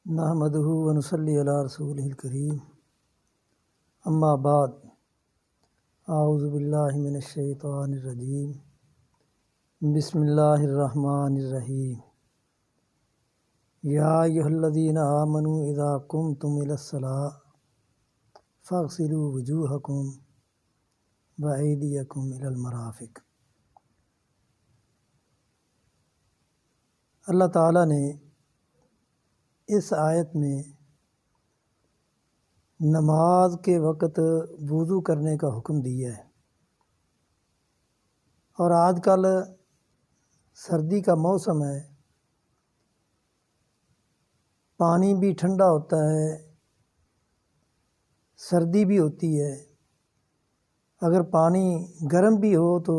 نحمدہ ونصلی علی رسولہ الکریم اما بعد اعوذ باللہ من الشیطان الرجیم بسم اللہ الرحمن الرحیم یا ایھا الذین آمنوا اذا قمتم الی الصلاۃ فاغسلوا وجوہکم وایدیکم الی المرافق۔ اللہ تعالیٰ نے اس آیت میں نماز کے وقت وضو کرنے کا حکم دیا ہے، اور آج کل سردی کا موسم ہے، پانی بھی ٹھنڈا ہوتا ہے، سردی بھی ہوتی ہے۔ اگر پانی گرم بھی ہو تو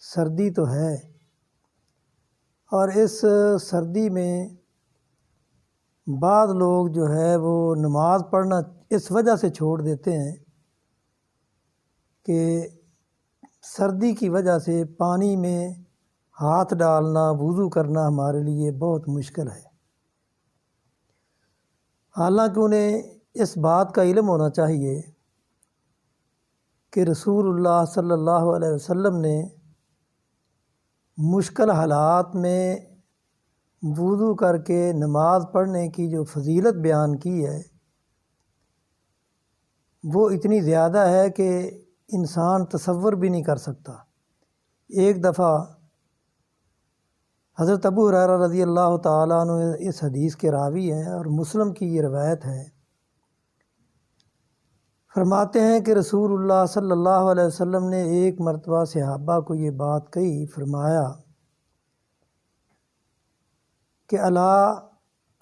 سردی تو ہے، اور اس سردی میں بعض لوگ جو ہے وہ نماز پڑھنا اس وجہ سے چھوڑ دیتے ہیں کہ سردی کی وجہ سے پانی میں ہاتھ ڈالنا، وضو کرنا ہمارے لیے بہت مشکل ہے۔ حالانکہ انہیں اس بات کا علم ہونا چاہیے کہ رسول اللہ صلی اللہ علیہ وسلم نے مشکل حالات میں وضو کر کے نماز پڑھنے کی جو فضیلت بیان کی ہے وہ اتنی زیادہ ہے کہ انسان تصور بھی نہیں کر سکتا۔ ایک دفعہ حضرت ابو ہریرہ رضی اللہ تعالیٰ عنہ اس حدیث کے راوی ہیں، اور مسلم کی یہ روایت ہے، فرماتے ہیں کہ رسول اللہ صلی اللہ علیہ وسلم نے ایک مرتبہ صحابہ کو یہ بات کہی، فرمایا کہ الا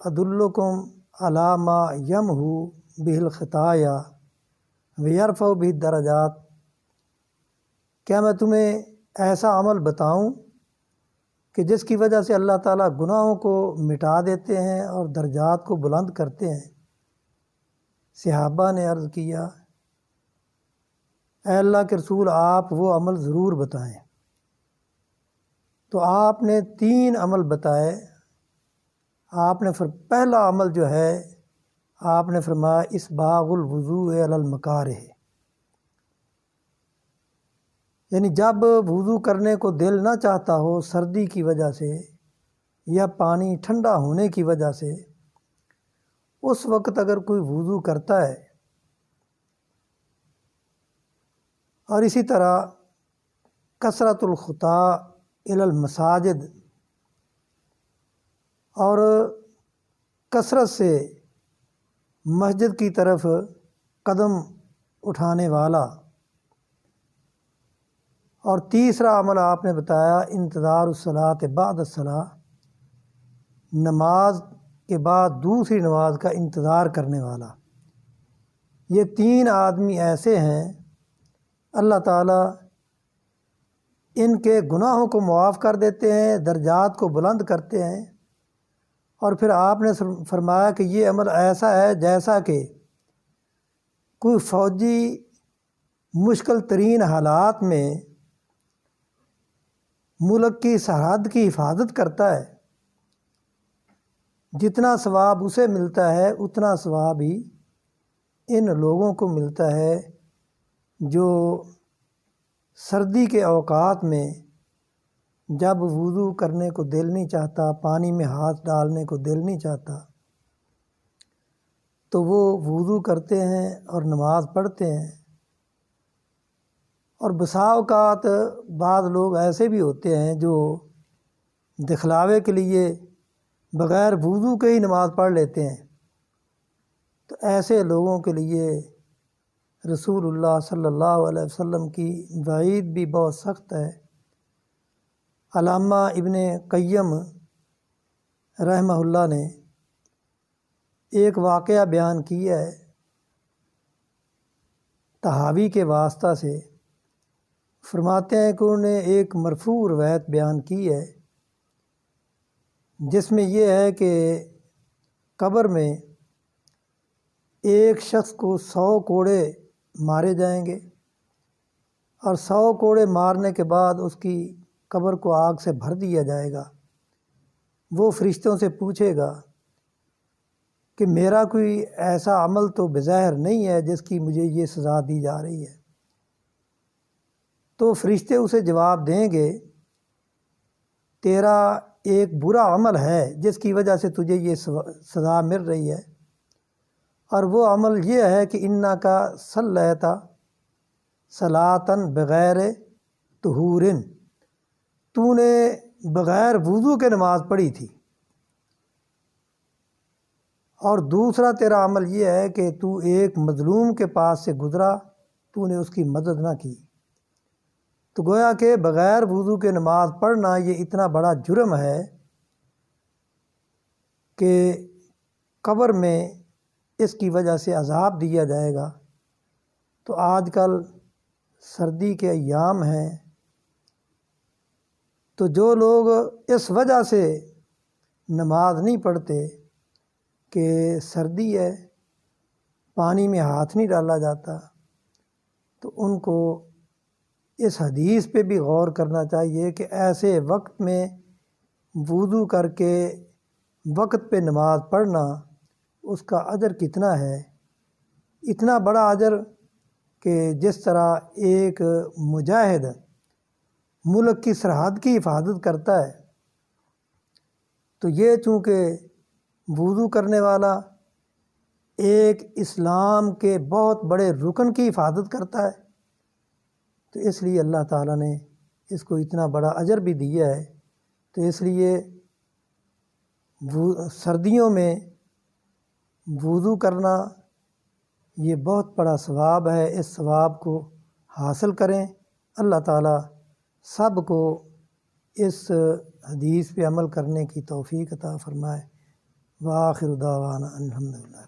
ادلکم علی ما یمحو بہ الخطایا ویرفع بہ الدرجات، کیا میں تمہیں ایسا عمل بتاؤں کہ جس کی وجہ سے اللہ تعالیٰ گناہوں کو مٹا دیتے ہیں اور درجات کو بلند کرتے ہیں؟ صحابہ نے عرض کیا، اے اللہ کے رسول، آپ وہ عمل ضرور بتائیں۔ تو آپ نے 3 عمل بتائے۔ آپ نے پہلا عمل جو ہے آپ نے فرمایا اسباغ الوضوء علی المکارہ، یعنی جب وضو کرنے کو دل نہ چاہتا ہو سردی کی وجہ سے یا پانی ٹھنڈا ہونے کی وجہ سے، اس وقت اگر کوئی وضو کرتا ہے، اور اسی طرح کثرت الخطا الی المساجد، اور کثرت سے مسجد کی طرف قدم اٹھانے والا، اور تیسرا عمل آپ نے بتایا انتظار الصلاۃ بعد الصلاۃ، نماز کے بعد دوسری نماز کا انتظار کرنے والا۔ یہ 3 آدمی ایسے ہیں اللہ تعالیٰ ان کے گناہوں کو معاف کر دیتے ہیں، درجات کو بلند کرتے ہیں۔ اور پھر آپ نے فرمایا کہ یہ عمل ایسا ہے جیسا کہ کوئی فوجی مشکل ترین حالات میں ملک کی سرحد کی حفاظت کرتا ہے، جتنا ثواب اسے ملتا ہے اتنا ثواب ہی ان لوگوں کو ملتا ہے جو سردی کے اوقات میں جب وضو کرنے کو دل نہیں چاہتا، پانی میں ہاتھ ڈالنے کو دل نہیں چاہتا، تو وہ وضو کرتے ہیں اور نماز پڑھتے ہیں۔ اور بسا اوقات بعض لوگ ایسے بھی ہوتے ہیں جو دکھلاوے کے لیے بغیر وضو کے ہی نماز پڑھ لیتے ہیں، تو ایسے لوگوں کے لیے رسول اللہ صلی اللہ علیہ وسلم کی وعید بھی بہت سخت ہے۔ علامہ ابن قیم رحمہ اللہ نے ایک واقعہ بیان کیا ہے طحاوی کے واسطہ سے، فرماتے ہیں کہ انہوں نے ایک مرفوع روایت بیان کی ہے جس میں یہ ہے کہ قبر میں ایک شخص کو 100 کوڑے مارے جائیں گے، اور 100 کوڑے مارنے کے بعد اس کی قبر کو آگ سے بھر دیا جائے گا۔ وہ فرشتوں سے پوچھے گا کہ میرا کوئی ایسا عمل تو بظاہر نہیں ہے جس کی مجھے یہ سزا دی جا رہی ہے۔ تو فرشتے اسے جواب دیں گے تیرا ایک برا عمل ہے جس کی وجہ سے تجھے یہ سزا مل رہی ہے، اور وہ عمل یہ ہے کہ انا کا صلیت صلاۃً بغیر طہور، تو نے بغیر وضو کے نماز پڑھی تھی، اور دوسرا تیرا عمل یہ ہے کہ تو ایک مظلوم کے پاس سے گزرا، تو نے اس کی مدد نہ کی۔ تو گویا کہ بغیر وضو کے نماز پڑھنا یہ اتنا بڑا جرم ہے کہ قبر میں اس کی وجہ سے عذاب دیا جائے گا۔ تو آج کل سردی کے ایام ہیں، تو جو لوگ اس وجہ سے نماز نہیں پڑھتے کہ سردی ہے، پانی میں ہاتھ نہیں ڈالا جاتا، تو ان کو اس حدیث پہ بھی غور کرنا چاہیے کہ ایسے وقت میں وضو کر کے وقت پہ نماز پڑھنا اس کا اجر کتنا ہے۔ اتنا بڑا اجر کہ جس طرح ایک مجاہد ملک کی سرحد کی حفاظت کرتا ہے، تو یہ چونکہ وضو کرنے والا ایک اسلام کے بہت بڑے رکن کی حفاظت کرتا ہے، تو اس لیے اللہ تعالیٰ نے اس کو اتنا بڑا اجر بھی دیا ہے۔ تو اس لیے سردیوں میں وضو کرنا یہ بہت بڑا ثواب ہے، اس ثواب کو حاصل کریں۔ اللہ تعالیٰ سب کو اس حدیث پہ عمل کرنے کی توفیق عطا فرمائے۔ وآخر دعوانا الحمدللہ۔